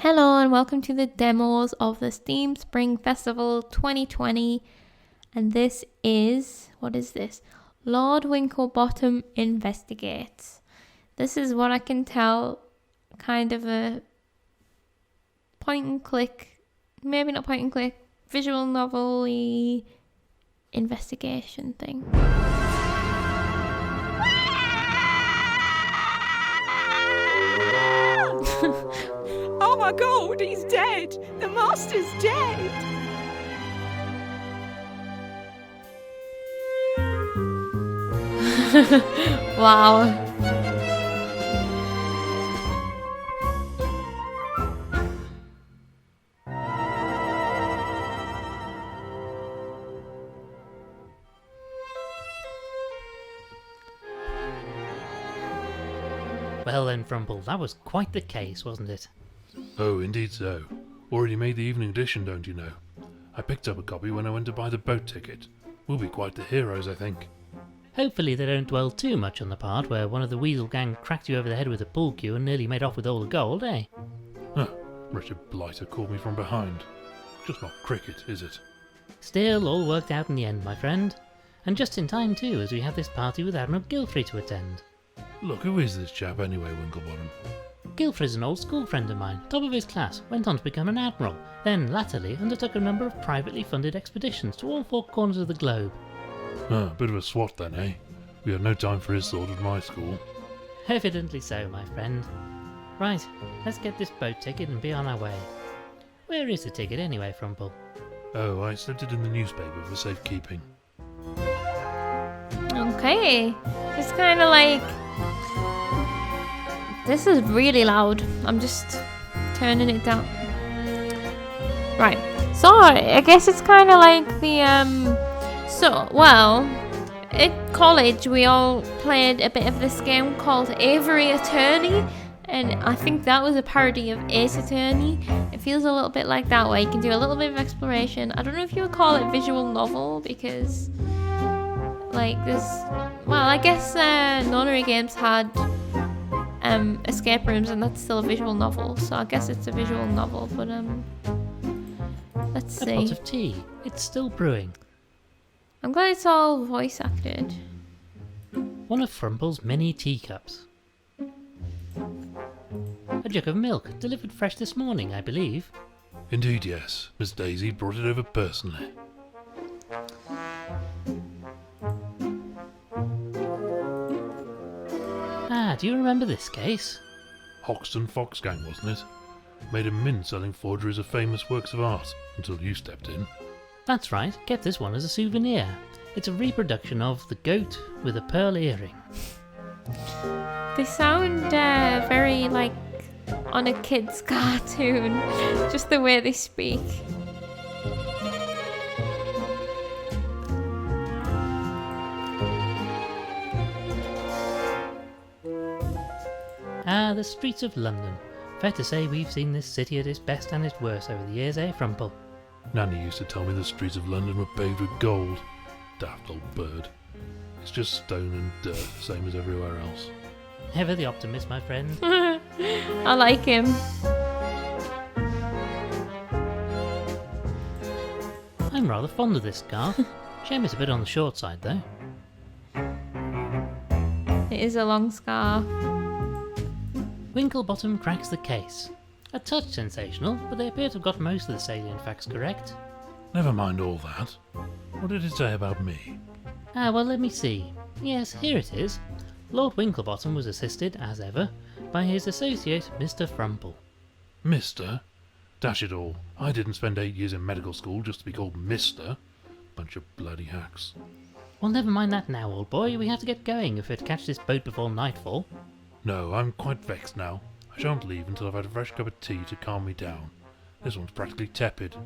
Hello and welcome to the demos of the Steam Spring Festival 2020. And this is, what is this? Lord Winklebottom Investigates. This is what I can tell, kind of a point and click, maybe not point and click, visual novel-y investigation thing. Oh my god, he's dead! The master's dead! Wow. Well then, Frumple, that was quite the case, wasn't it? Oh, indeed so. Already made the evening edition, don't you know? I picked up a copy when I went to buy the boat ticket. We'll be quite the heroes, I think. Hopefully they don't dwell too much on the part where one of the Weasel gang cracked you over the head with a pool cue and nearly made off with all the gold, eh? Huh, Richard Blighter called me from behind. Just not cricket, is it? Still, all worked out in the end, my friend. And just in time too, as we have this party with Admiral Gilfrey to attend. Look, who is this chap anyway, Winklebottom? Gilfrey's an old school friend of mine, top of his class, went on to become an admiral, then latterly undertook a number of privately funded expeditions to all four corners of the globe. Ah, bit of a swot then, eh? We had no time for his sort at my school. Evidently so, my friend. Right, let's get this boat ticket and be on our way. Where is the ticket anyway, Frumple? Oh, I slipped it in the newspaper for safekeeping. Okay. It's kind of like... This is really loud. I'm just turning it down. Right. So, I guess it's kind of like the, at college we all played a bit of this game called Avery Attorney. And I think that was a parody of Ace Attorney. It feels a little bit like that, where you can do a little bit of exploration. I don't know if you would call it visual novel, because... like this, well, I guess nonary games had escape rooms, and that's still a visual novel, so I guess it's a visual novel. But let's see. A pot of tea. It's still brewing. I'm glad it's all voice acted. One of Frumple's many teacups. A jug of milk, delivered fresh this morning, I believe. Indeed, yes. Miss Daisy brought it over personally. Ah, do you remember this case? Hoxton Fox gang, wasn't it? Made a mint selling forgeries of famous works of art, until you stepped in. That's right, kept this one as a souvenir. It's a reproduction of the goat with a pearl earring. They sound very like on a kid's cartoon, just the way they speak. Ah, the streets of London. Fair to say we've seen this city at its best and its worst over the years, eh, Frumple? Nanny used to tell me the streets of London were paved with gold. Daft old bird. It's just stone and dirt, same as everywhere else. Ever the optimist, my friend. I like him. I'm rather fond of this scarf. Shame it's a bit on the short side, though. It is a long scarf. Winklebottom cracks the case. A touch sensational, but they appear to have got most of the salient facts correct. Never mind all that. What did it say about me? Ah, well, let me see. Yes, here it is. Lord Winklebottom was assisted, as ever, by his associate, Mr. Frumple. Mister? Dash it all. I didn't spend 8 years in medical school just to be called Mister. Bunch of bloody hacks. Well, never mind that now, old boy. We have to get going if we're to catch this boat before nightfall. No, I'm quite vexed now. I shan't leave until I've had a fresh cup of tea to calm me down. This one's practically tepid.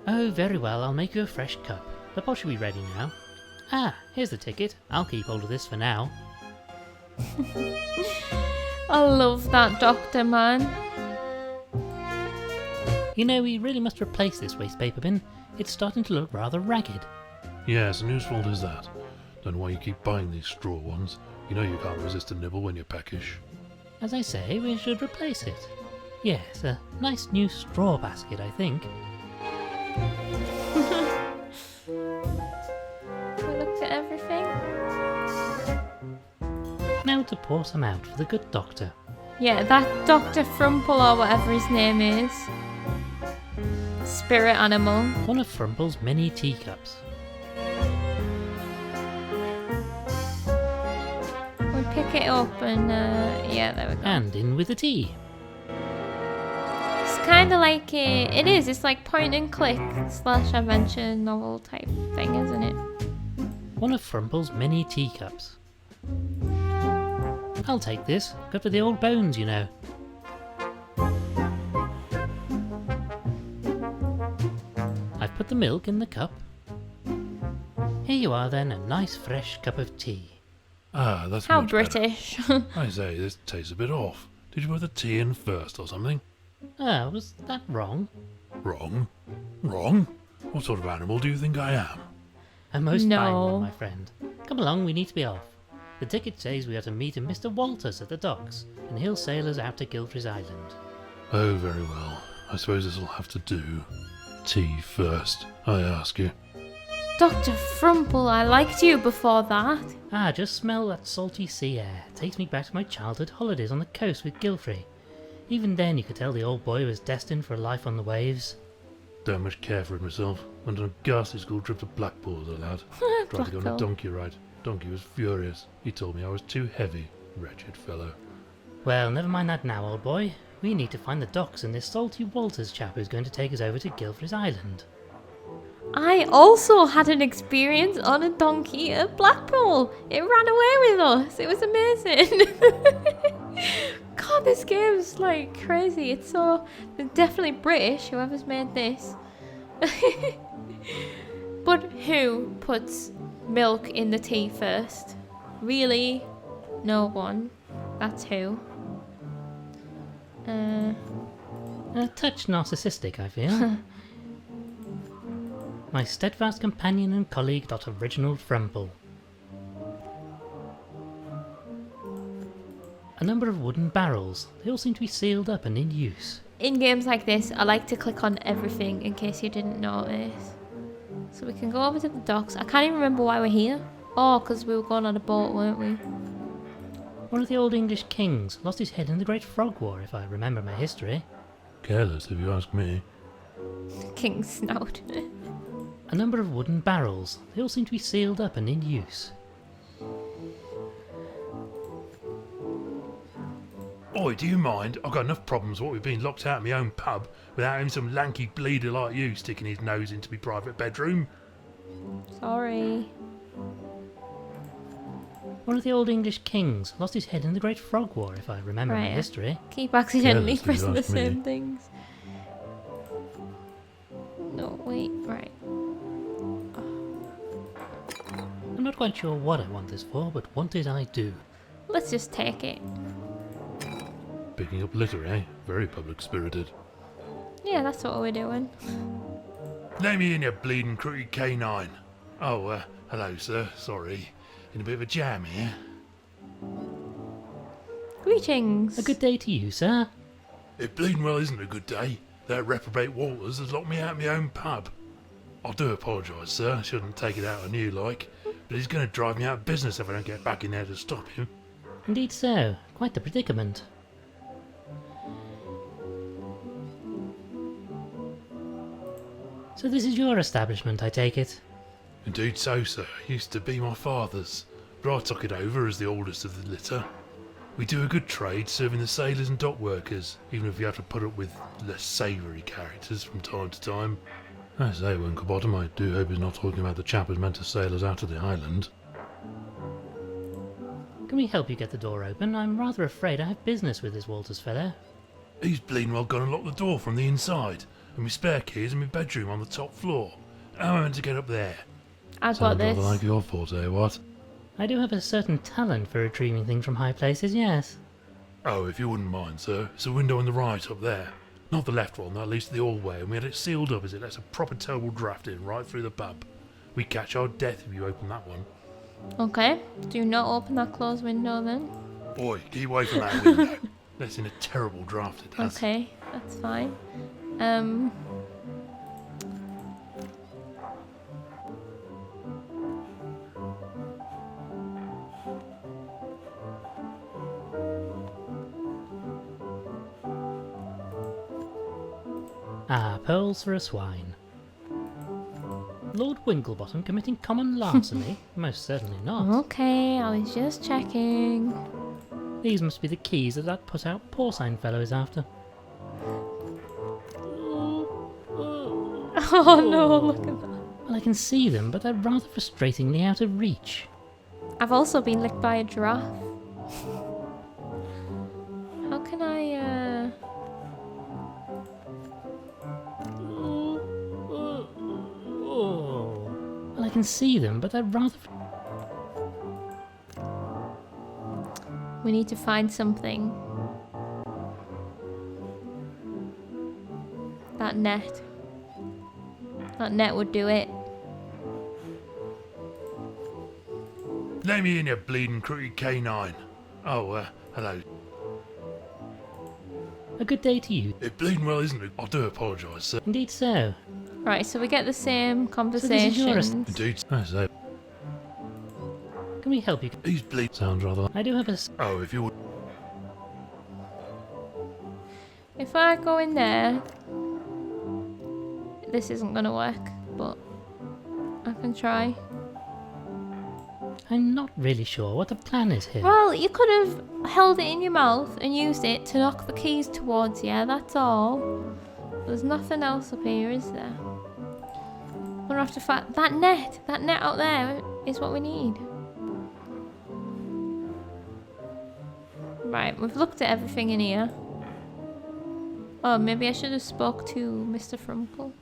Oh, very well. I'll make you a fresh cup. The pot should be ready now. Ah, here's the ticket. I'll keep hold of this for now. I love that doctor, man. You know, we really must replace this waste paper bin. It's starting to look rather ragged. Yes, and whose fault is that? Don't know why you keep buying these straw ones. You know you can't resist a nibble when you're peckish. As I say, we should replace it. Yes, a nice new straw basket, I think. We looked at everything. Now to pour some out for the good doctor. Yeah, that Dr. Frumple or whatever his name is. Spirit animal. One of Frumple's many teacups. We pick it up and, yeah, there we go. And in with the tea. It's kind of like it's like point and click / adventure novel type thing, isn't it? One of Frumple's many teacups. I'll take this. Good for the old bones, you know. I've put the milk in the cup. Here you are then, a nice fresh cup of tea. Ah, that's How much better. British. I say, this tastes a bit off. Did you put the tea in first or something? Ah, was that wrong? Wrong? Wrong? What sort of animal do you think I am? A most No. fine one, my friend. Come along, we need to be off. The ticket says we are to meet a Mr. Walters at the docks, and he'll sail us out to Guilfry's Island. Oh, very well. I suppose this'll have to do. Tea first, I ask you. Dr. Frumple, I liked you before that. Ah, just smell that salty sea air. Takes me back to my childhood holidays on the coast with Guilfry. Even then you could tell the old boy was destined for a life on the waves. Don't much care for it myself. Went on a ghastly school trip to Blackpool as a lad. Tried to go on a Blackpool. donkey ride. Donkey was furious. He told me I was too heavy. Wretched fellow. Well, never mind that now, old boy. We need to find the docks and this salty Walters chap who's going to take us over to Guilfry's Island. I also had an experience on a donkey at Blackpool. It ran away with us. It was amazing. God, this game's like crazy. It's definitely British, whoever's made this. But who puts milk in the tea first? Really? No one. That's who. A touch narcissistic, I feel. My steadfast companion and colleague, Dr. Reginald Frumple. A number of wooden barrels. They all seem to be sealed up and in use. In games like this, I like to click on everything in case you didn't notice. So we can go over to the docks. I can't even remember why we're here. Oh, because we were going on a boat, weren't we? One of the old English kings lost his head in the Great Frog War, if I remember my history. Careless, if you ask me. King's snout. A number of wooden barrels. They all seem to be sealed up and in use. Oi, do you mind? I've got enough problems what we've been locked out of my own pub without having some lanky bleeder like you sticking his nose into my private bedroom. Sorry. One of the old English kings lost his head in the Great Frog War, if I remember my Right. history. Keep accidentally Careless, if you pressing the ask me. same things. No, wait, right. I'm not quite sure what I want this for, but want it I do. Let's just take it. Picking up litter, eh? Very public-spirited. Yeah, that's what we're doing. Let me in, you bleeding crooked canine. Oh, hello, sir. Sorry. In a bit of a jam here. Greetings. A good day to you, sir. It bleeding well isn't a good day. That reprobate Walters has locked me out of my own pub. I do apologise, sir. I shouldn't take it out on you, like. But he's going to drive me out of business if I don't get back in there to stop him. Indeed so. Quite the predicament. So this is your establishment, I take it? Indeed so, sir. Used to be my father's, but I took it over as the oldest of the litter. We do a good trade serving the sailors and dock workers, even if you have to put up with less savoury characters from time to time. I say, Winklebottom, I do hope he's not talking about the chap who's meant to sail us out of the island. Can we help you get the door open? I'm rather afraid I have business with this Walters fellow. He's bleeding well gone and locked the door from the inside, and my spare keys in my bedroom on the top floor. How am I meant to get up there? I've got Sounds this. rather like your forte, what? I do have a certain talent for retrieving things from high places, yes. Oh, if you wouldn't mind, sir. It's the window on the right up there. Not the left one, that leads to the hallway, and we had it sealed up as it lets a proper terrible draft in right through the pub. We'd catch our death if you opened that one. Okay. Do not open that closed window then. Boy, keep away from that window. That's in a terrible draft, it has. Okay, that's fine. Ah, pearls for a swine. Lord Winklebottom committing common larceny? Most certainly not. Okay, I was just checking. These must be the keys that put-out porcine fellow is after. Oh no, look at that. Well, I can see them, but they're rather frustratingly out of reach. I've also been licked by a giraffe. How can I, Well, I can see them, but they're rather... We need to find something. That net. That net would do it. Let me in, you bleeding crooked canine. Oh, hello. A good day to you. It bleeding well, isn't it? I do apologise, sir. Indeed so. Right, so we get the same is conversations. yours. Indeed. I say, Can we help you? he's bleeding. Sounds rather... I do have a... Oh, if you would... If I go in there, this isn't gonna work, but I can try. I'm not really sure what the plan is here. Well, you could have held it in your mouth and used it to knock the keys towards you, that's all. There's nothing else up here, is there? We're gonna have to find that net out there is what we need. Right, we've looked at everything in here. Oh, maybe I should have spoke to Mr. Frumpel.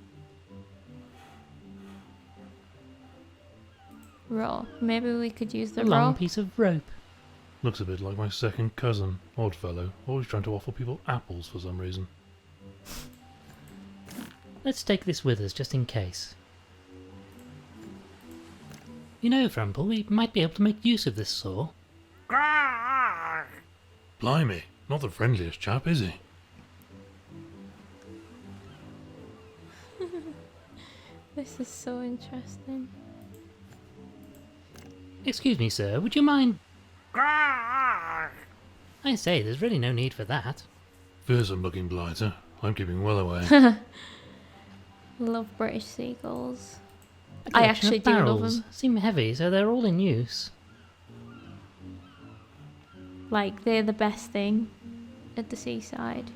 Raw. Maybe we could use the A long raw. piece of rope. Looks a bit like my second cousin. Odd fellow. Always trying to offer people apples for some reason. Let's take this with us just in case. You know, Frumple, we might be able to make use of this saw. Blimey, not the friendliest chap, is he? This is so interesting. Excuse me, sir, would you mind... I say, there's really no need for that. Fearsome looking blighter. I'm keeping well away. Love British seagulls. A I collection actually of do love barrels. them. Seem heavy, so they're all in use. Like, they're the best thing at the seaside.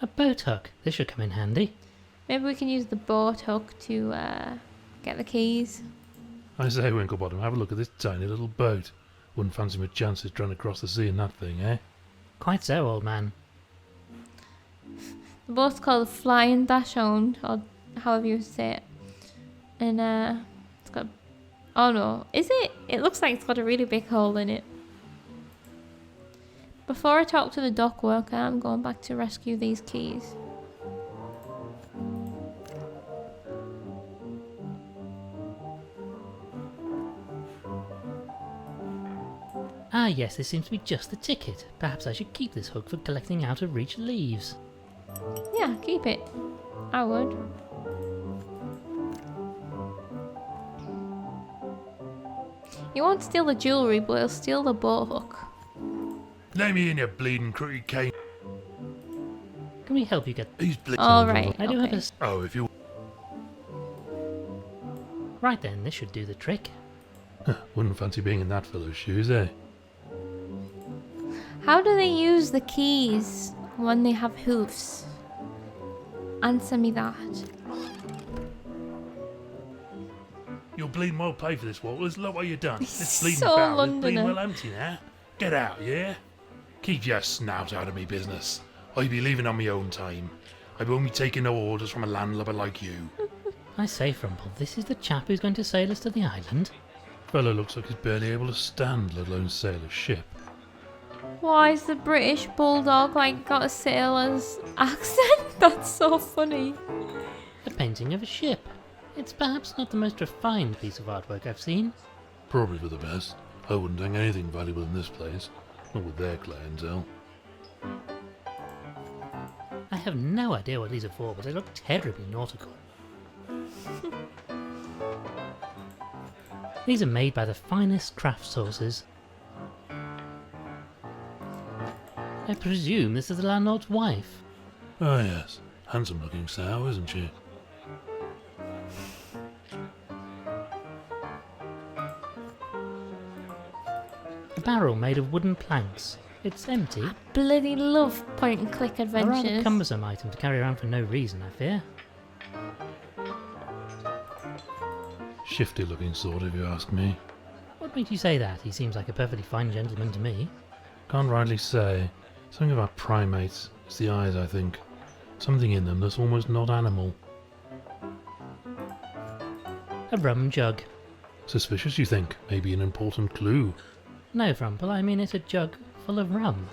A boat hook. This should come in handy. Maybe we can use the boat hook to get the keys. I say, Winklebottom, have a look at this tiny little boat. Wouldn't fancy my chances trying to cross the sea in that thing, eh? Quite so, old man. The boat's called Flying Dachshund, or however you say it. And it's got... Oh no, is it? It looks like it's got a really big hole in it. Before I talk to the dock worker, I'm going back to rescue these keys. Ah yes, this seems to be just the ticket. Perhaps I should keep this hook for collecting out-of-reach leaves. Yeah, keep it. I would. You won't steal the jewellery, but he'll steal the boat hook. Let me in, you bleeding crooked cane. Can we help you get... He's bleeding. Alright, I do have okay. a... Oh, if you... Right then, this should do the trick. Wouldn't fancy being in that fellow's shoes, eh? How do they use the keys when they have hoofs? Answer me that. You'll bleeding well pay for this, Walters. Look what you done. This bleeding So barrel is bleeding Londoner. well empty now. Get out, yeah? Keep your snout out of me business. I be leaving on my own time. I won't be taking no orders from a landlubber like you. I say, Frumple, this is the chap who's going to sail us to the island. Fellow looks like he's barely able to stand, let alone sail a ship. Why is the British bulldog like got a sailor's accent? That's so funny. A painting of a ship. It's perhaps not the most refined piece of artwork I've seen. Probably for the best. I wouldn't hang anything valuable in this place, not with their clientele. I have no idea what these are for, but they look terribly nautical. These are made by the finest craft sources. I presume this is the landlord's wife. Ah yes, handsome looking sow, isn't she? A barrel made of wooden planks. It's empty. Bloody love point and click A rather adventures. cumbersome item to carry around for no reason, I fear. Shifty looking sort, if you ask me. What made you say that? He seems like a perfectly fine gentleman to me. Can't rightly say. Something about primates. It's the eyes, I think. Something in them that's almost not animal. A rum jug. Suspicious, you think? Maybe an important clue. No, Frumple, I mean it's a jug full of rum.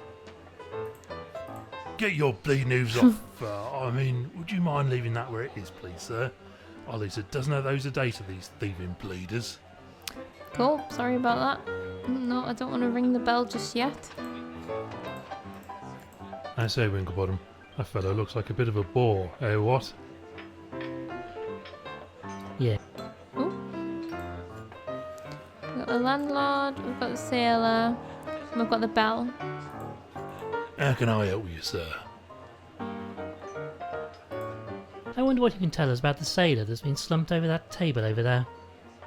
Get your bleeding hooves off. I mean, would you mind leaving that where it is, please, sir? Ollie's a dozen of those a day to these thieving bleeders. Cool, sorry about that. No, I don't want to ring the bell just yet. I say, Winklebottom, that fellow looks like a bit of a bore, eh, what? Yeah. Ooh. We've got the landlord, we've got the sailor, and we've got the bell. How can I help you, sir? I wonder what you can tell us about the sailor that's been slumped over that table over there.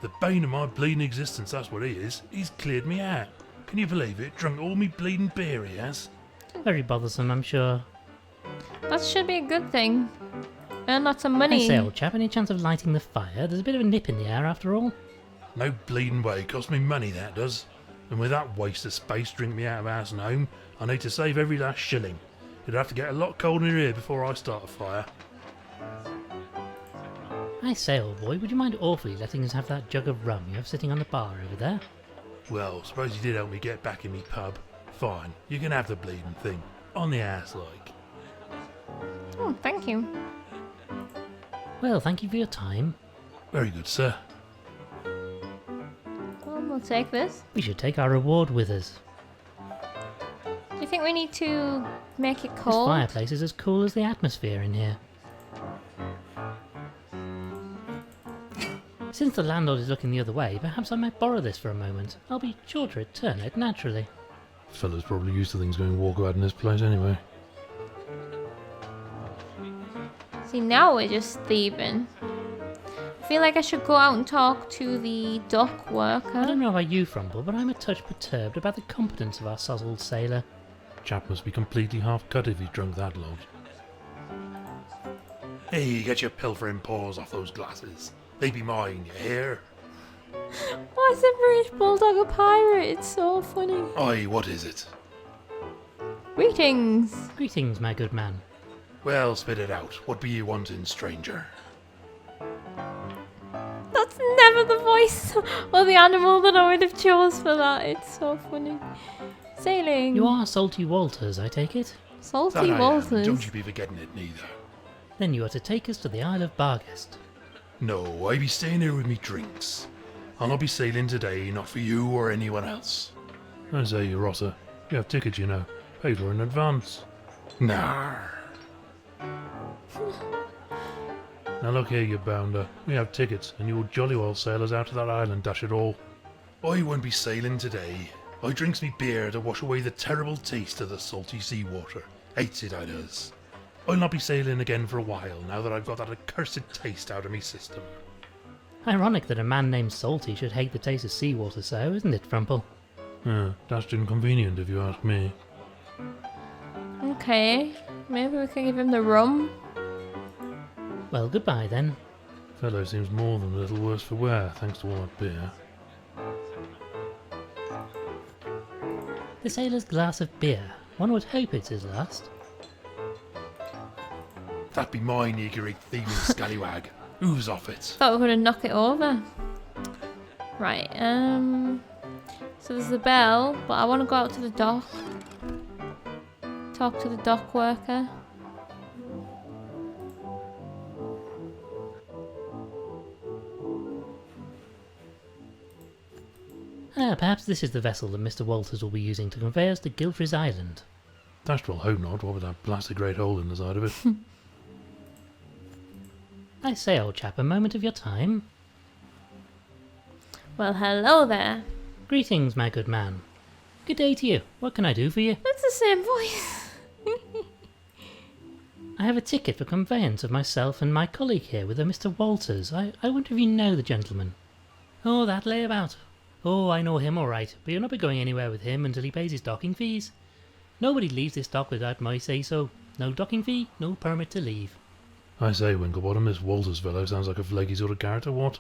The bane of my bleeding existence, that's what he is. He's cleared me out. Can you believe it? Drunk all me bleeding beer he has. Very bothersome, I'm sure. That should be a good thing. Earn lots of I money. say, old chap, any chance of lighting the fire? There's a bit of a nip in the air after all. No bleeding way. Cost me money, that does. And with that waste of space drink me out of house and home, I need to save every last shilling. It'd have to get a lot colder in here before I start a fire. I say, old boy, would you mind awfully letting us have that jug of rum you have sitting on the bar over there? Well, suppose you did help me get back in me pub. Fine, you can have the bleeding thing. On the ass, like. Oh, thank you. Well, thank you for your time. Very good, sir. Well, we'll take this. We should take our reward with us. Do you think we need to make it This cold? fireplace is as cool as the atmosphere in here. Since the landlord is looking the other way, perhaps I might borrow this for a moment. I'll be sure to return it naturally. Fella's probably used to things going walkabout in this place anyway. See, now we're just thieving. I feel like I should go out and talk to the dock I worker. don't know about you, Frumple, but I'm a touch perturbed about the competence of our sozzled sailor. Chap must be completely half cut if he's drunk that lot. Hey, get your pilfering paws off those glasses. They be mine, you hear? Why is the British Bulldog a pirate? It's so funny. Aye, what is it? Greetings. Greetings, my good man. Well, spit it out. What be you wanting, stranger? That's never the voice or the animal that I would have chose for that. It's so funny. Sailing. You are Salty Walters, I take it? Salty That I am. Walters. Don't you be forgetting it neither. Then you are to take us to the Isle of Barghest. No, I be staying here with me drinks. I'll not be sailing today, not for you or anyone else. I say, Rossa, you have tickets, you know. Paid for in advance. Nah. Now look here, you bounder. We have tickets, and you'll jolly well sail us out to that island, dash it all. I won't be sailing today. I drinks me beer to wash away the terrible taste of the salty seawater. Hates it, I does. I'll not be sailing again for a while, now that I've got that accursed taste out of me system. Ironic that a man named Salty should hate the taste of seawater so, isn't it, Frumple? Dashed inconvenient if you ask me. Okay. Maybe we can give him the rum. Well, goodbye then. Fellow seems more than a little worse for wear, thanks to all that beer. The sailor's glass of beer. One would hope it's his last. That be mine, you great thieving scallywag. Who's off it? Thought we were gonna knock it over. Right, so there's the bell, but I wanna go out to the dock. Talk to the dock worker. Ah, perhaps this is the vessel that Mr. Walters will be using to convey us to Guilfrey's Island. Dashed well hope not, what with that blasted great hole in the side of it. I say, old chap, a moment of your time. Well, hello there. Greetings, my good man. Good day to you. What can I do for you? That's the same voice. I have a ticket for conveyance of myself and my colleague here with a Mr. Walters. I wonder if you know the gentleman. Oh, that layabout. Oh, I know him all right, but you'll not be going anywhere with him until he pays his docking fees. Nobody leaves this dock without my say-so. No docking fee, no permit to leave. I say, Winklebottom, this Walters fellow sounds like a flaky sort of character, what?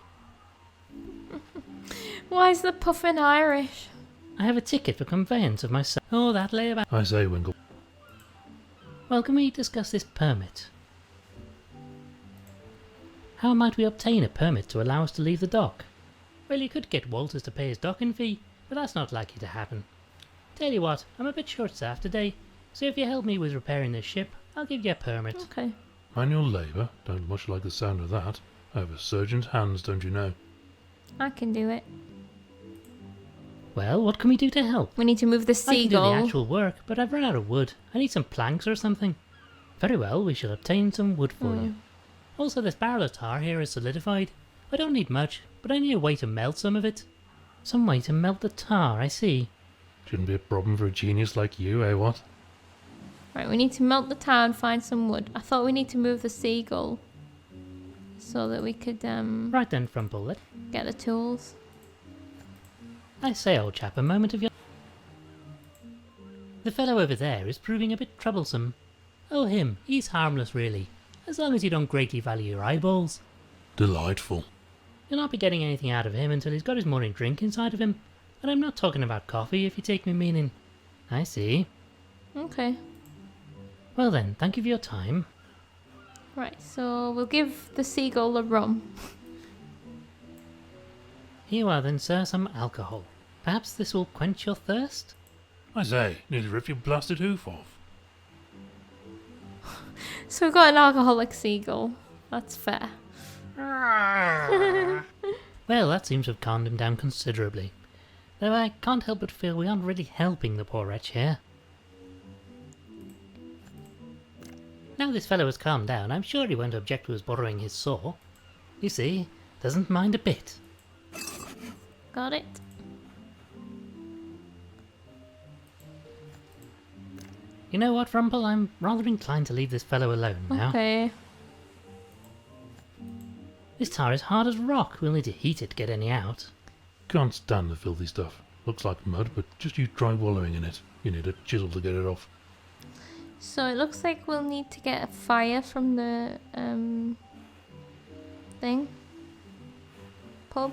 Why is the puffin Irish? I have a ticket for conveyance of myself. Oh, that layabout. I say, Winkle. Well, can we discuss this permit? How might we obtain a permit to allow us to leave the dock? Well, you could get Walters to pay his docking fee, but that's not likely to happen. Tell you what, I'm a bit short-staffed today, so if you help me with repairing this ship, I'll give you a permit. Okay. Manual labour? Don't much like the sound of that. I have a surgeon's hands, don't you know? I can do it. Well, what can we do to help? We need to move the I can do seagull. the actual work, but I've run out of wood. I need some planks or something. Very well, we shall obtain some wood for you. Also, this barrel of tar here is solidified. I don't need much, but I need a way to melt some of it. Some way to melt the tar, I see. Shouldn't be a problem for a genius like you, eh, what? Right, we need to melt the tar and find some wood. I thought we need to move the seagull so that we could Right then, Frumple, get the tools. I say, old chap, a moment of your... The fellow over there is proving a bit troublesome. Oh, him, he's harmless really, as long as you don't greatly value your eyeballs. Delightful. You'll not be getting anything out of him until he's got his morning drink inside of him. And I'm not talking about coffee, if you take me meaning. I see. Okay. Well then, thank you for your time. Right, so we'll give the seagull a rum. Here you are then, sir, some alcohol. Perhaps this will quench your thirst? I say, nearly ripped your blasted hoof off. So we've got an alcoholic seagull. That's fair. Well, that seems to have calmed him down considerably. Though I can't help but feel we aren't really helping the poor wretch here. Now this fellow has calmed down, I'm sure he won't object to us borrowing his saw. You see, doesn't mind a bit. Got it. You know what, Rumple? I'm rather inclined to leave this fellow alone now. Okay. This tar is hard as rock. We'll need to heat it to get any out. Can't stand the filthy stuff. Looks like mud, but just you try wallowing in it. You need a chisel to get it off. So it looks like we'll need to get a fire from the thing. Pub.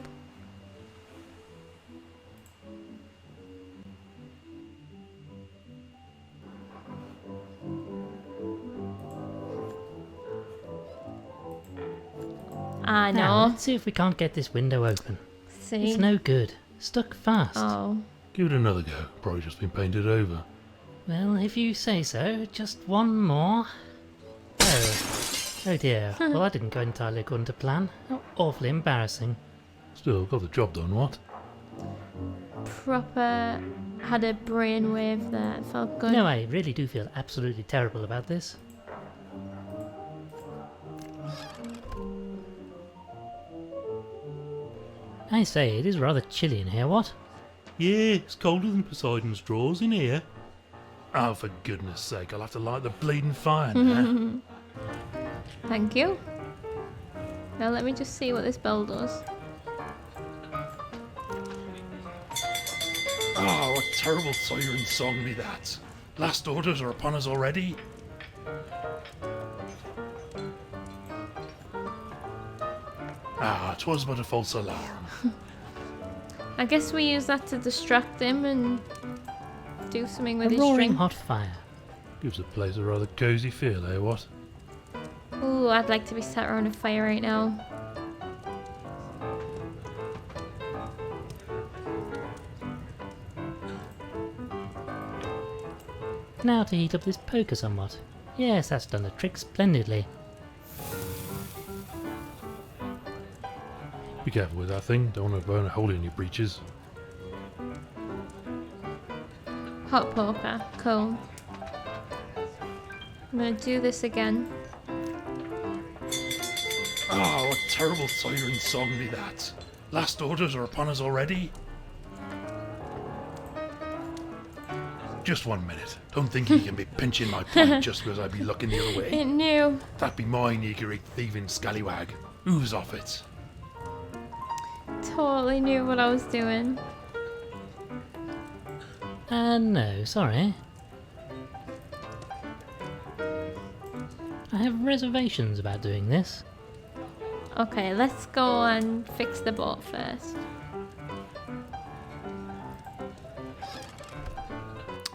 I Now, know. let's see if we can't get this window open. See. It's no good. Stuck fast. Oh. Give it another go. Probably just been painted over. Well, if you say so. Just one more. Oh dear. Well, that didn't go entirely according to plan. How awfully embarrassing. Still, got the job done, what? Proper had a brainwave there. It felt good. No, I really do feel absolutely terrible about this. I say, it is rather chilly in here, what? Yeah, it's colder than Poseidon's drawers in here. Oh, for goodness sake, I'll have to light the bleeding fire now. Thank you. Now let me just see what this bell does. Oh, what terrible siren song be that. Last orders are upon us already. Ah, 'twas but a false alarm. I guess we use that to distract him and do something with A his roaring drink. hot fire. Gives the place a rather cosy feel, eh, what? Ooh, I'd like to be sat around a fire right now. Now to heat up this poker somewhat. Yes, that's done the trick splendidly. Be careful with that thing, don't want to burn a hole in your breeches. Hot poker. Cool. I'm gonna do this again. Ah, what terrible siren song be that. Last orders are upon us already. Just 1 minute. Don't think you can be pinching my pint just because I be looking the other way. It knew. That be mine, you great thieving scallywag. Who's off it? Totally knew what I was doing. No, sorry. I have reservations about doing this. Okay, let's go and fix the boat first.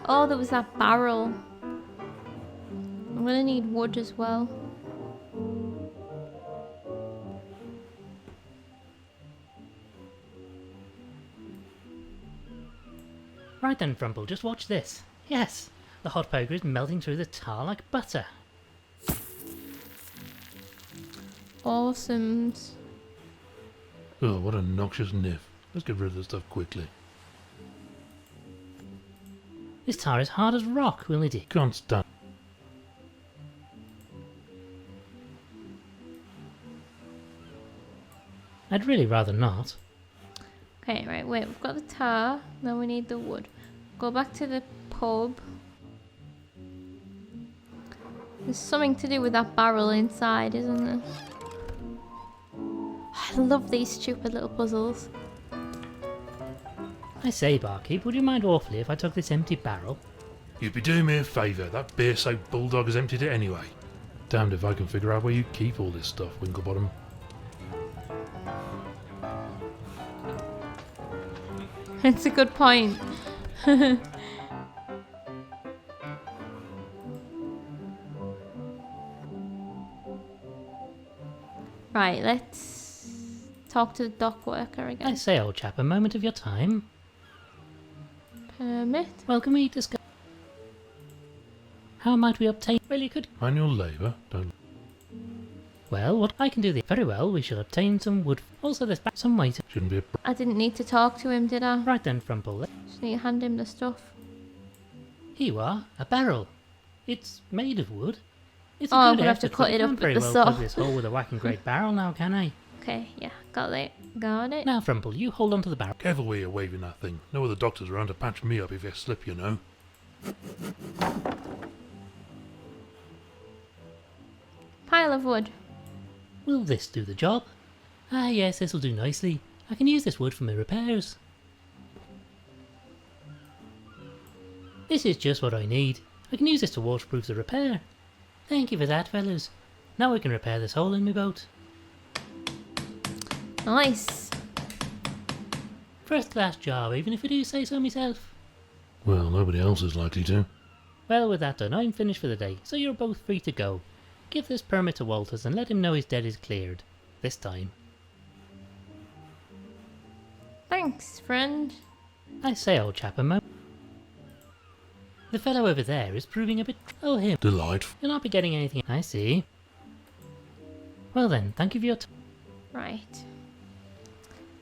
Oh, there was that barrel. I'm gonna need wood as well. Right then, Frumple, just watch this. Yes, the hot poker is melting through the tar like butter. Awesome. Oh, what a noxious niff. Let's get rid of the stuff quickly. This tar is hard as rock, will it? Can't stand. I'd really rather not. Okay, right, wait, we've got the tar, now we need the wood. Go back to the pub. There's something to do with that barrel inside, isn't there? I love these stupid little puzzles. I say, barkeep, would you mind awfully if I took this empty barrel? You'd be doing me a favour. That beer-soaked bulldog has emptied it anyway. Damned if I can figure out where you keep all this stuff, Winklebottom. It's a good point. Right, let's talk to the dock worker I again. say, old chap, a moment of your time. Permit? Well, can we discuss... How might we obtain... Well, you could... Manual labour, don't... Well, what I can do this... Very well, we shall obtain some wood. Also, there's some way to... Shouldn't be a... I didn't need to talk to him, did I? Right then, Frumple. Just need to hand him the stuff. Here you are, a barrel. It's made of wood. It's a Oh, I'm good gonna have to effort, cut but I it up can't at very the well saw. plug this hole with a whacking great barrel now, can I? Okay, yeah, got it. Got it. Now, Frumple, you hold on to the barrel. Careful where you're waving that thing. No other doctors around to patch me up if you slip, you know. Pile of wood. Will this do the job? Ah, yes, this'll do nicely. I can use this wood for my repairs. This is just what I need. I can use this to waterproof the repair. Thank you for that, fellas. Now we can repair this hole in my boat. Nice. First class job, even if I do say so myself. Well, nobody else is likely to. Well, with that done, I'm finished for the day, so you're both free to go. Give this permit to Walters and let him know his debt is cleared. This time. Thanks, friend. I say, old chap, a moment. The fellow over there is proving a bit... Oh, him. Delightful. You'll not be getting anything... I see. Well then, thank you for your time. Right.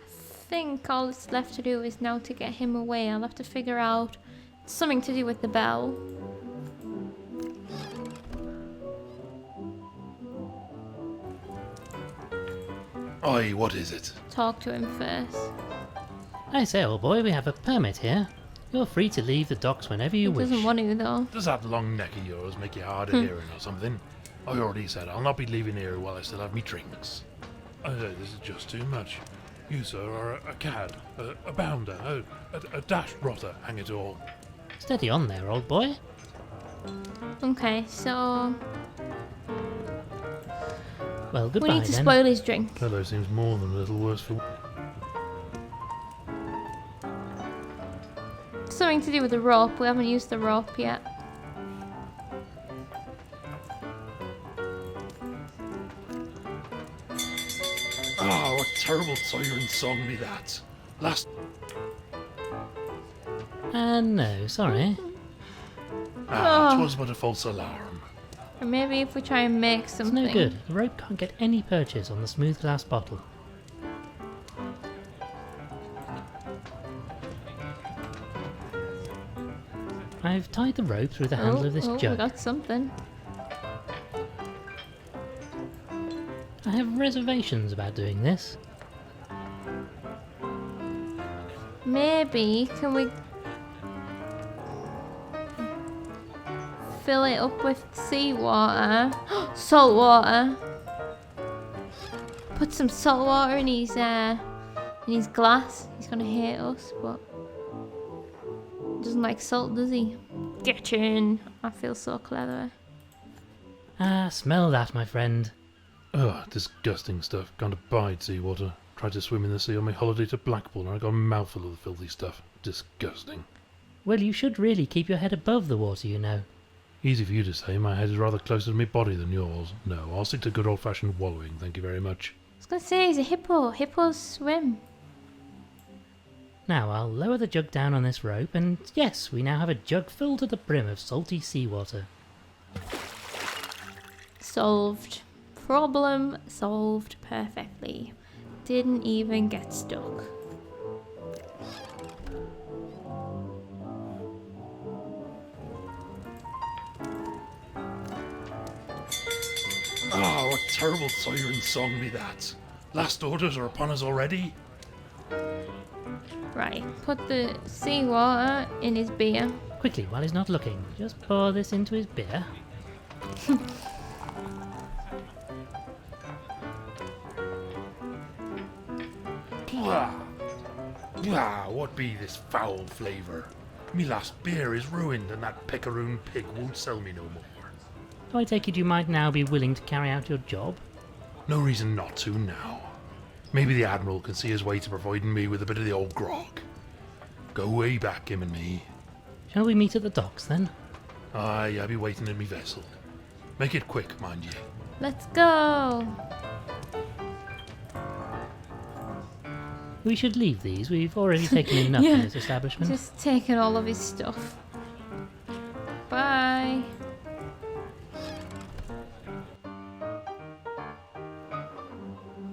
I think all that's left to do is now to get him away. I'll have to figure out something to do with the bell. Aye, what is it? Talk to him first. I say, old boy, we have a permit here. You're free to leave the docks whenever you He wish. doesn't want to though. Does that long neck of yours make you hard of hearing or something? I already said I'll not be leaving here while I still have me drinks. I say this is just too much. You, sir, are a cad, a bounder, a dash rotter, hang it all. Steady on there, old boy. Okay, so Well, goodbye we need to then. spoil his drink. Fellow seems more than a little worse for... Something to do with the rope. We haven't used the rope yet. Ah, what terrible siren song be that. Last... No, sorry. Ah, Oh. 'twas but a false alarm. Or maybe if we try and make It's something. no good. The rope can't get any purchase on the smooth glass bottle. I've tied the rope through the handle of this We jug. got something. I have reservations about doing this. Maybe, can we fill it up with seawater? Salt water. Put some salt water in his glass. He's gonna hate us, but he doesn't like salt, does he? Get in. I feel so clever. Ah, smell that, my friend. Ugh, disgusting stuff. Can't abide seawater. Tried to swim in the sea on my holiday to Blackpool and I got a mouthful of the filthy stuff. Disgusting. Well, you should really keep your head above the water, you know. Easy for you to say, my head is rather closer to my body than yours. No, I'll stick to good old-fashioned wallowing, thank you very much. I was gonna say he's a hippo. Hippos swim. Now I'll lower the jug down on this rope, and yes, we now have a jug filled to the brim of salty seawater. Solved. Problem solved perfectly. Didn't even get stuck. Ah, what terrible siren song be that. Last orders are upon us already. Right, put the seawater in his beer. Quickly, while he's not looking, just pour this into his beer. Blah! Blah! What be this foul flavour? Me last beer is ruined and that pickaroon pig won't sell me no more. Do I take it you might now be willing to carry out your job? No reason not to now. Maybe the Admiral can see his way to providing me with a bit of the old grog. Go way back, him and me. Shall we meet at the docks then? Aye, I be waiting in me vessel. Make it quick, mind ye. Let's go. We should leave these. We've already taken enough Yeah. in this establishment. Just taking all of his stuff. Bye.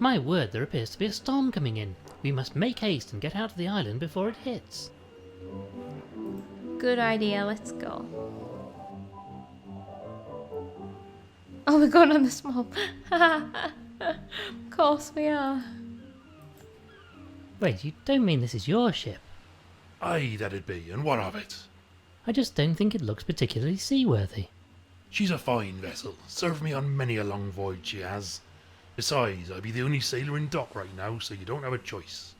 My word, there appears to be a storm coming in. We must make haste and get out of the island before it hits. Good idea, let's go. Oh, we're going on the small. Of course we are. Wait, you don't mean this is your ship? Aye, that'd be, and what of it? I just don't think it looks particularly seaworthy. She's a fine vessel. Served me on many a long voyage, she has. Besides, I be the only sailor in dock right now, so you don't have a choice.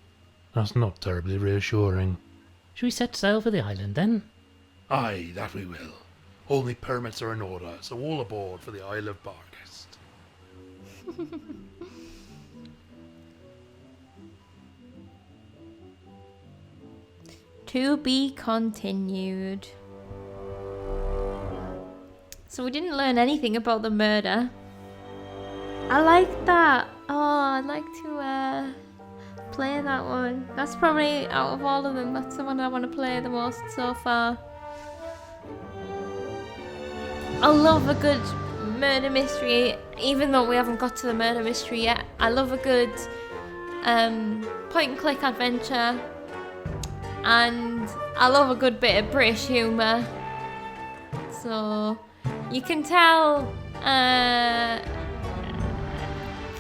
That's not terribly reassuring. Shall we set sail for the island then? Aye, that we will. All my permits are in order, so all aboard for the Isle of Barghest. To be continued. So we didn't learn anything about the murder. I like that. Oh, I'd like to play that one. That's probably, out of all of them, that's the one I want to play the most so far. I love a good murder mystery, even though we haven't got to the murder mystery yet. I love a good point and click adventure, and I love a good bit of British humour. So you can tell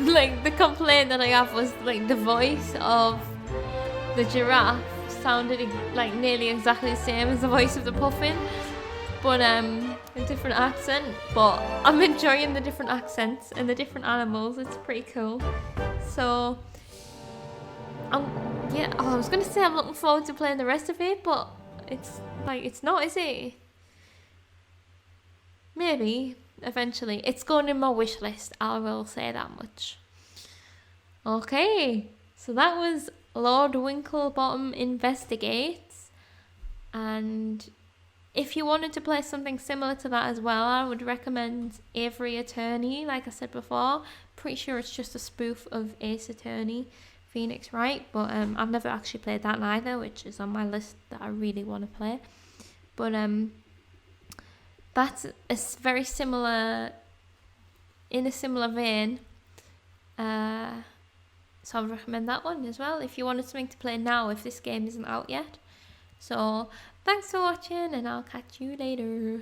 like the complaint that I have was like the voice of the giraffe sounded like nearly exactly the same as the voice of the puffin, but a different accent. But I'm enjoying the different accents and the different animals. It's pretty cool. So yeah, I was gonna say I'm looking forward to playing the rest of it, but it's like, it's not, is it? Maybe eventually. It's going in my wish list, I will say that much. Okay, so that was Lord Winklebottom Investigates, and if you wanted to play something similar to that as well, I would recommend Avery Attorney. Like I said before, pretty sure it's just a spoof of Ace Attorney, Phoenix Wright, but I've never actually played that neither, which is on my list that I really want to play. But that's a very similar, in a similar vein. So I would recommend that one as well if you wanted something to play now if this game isn't out yet. So thanks for watching, and I'll catch you later.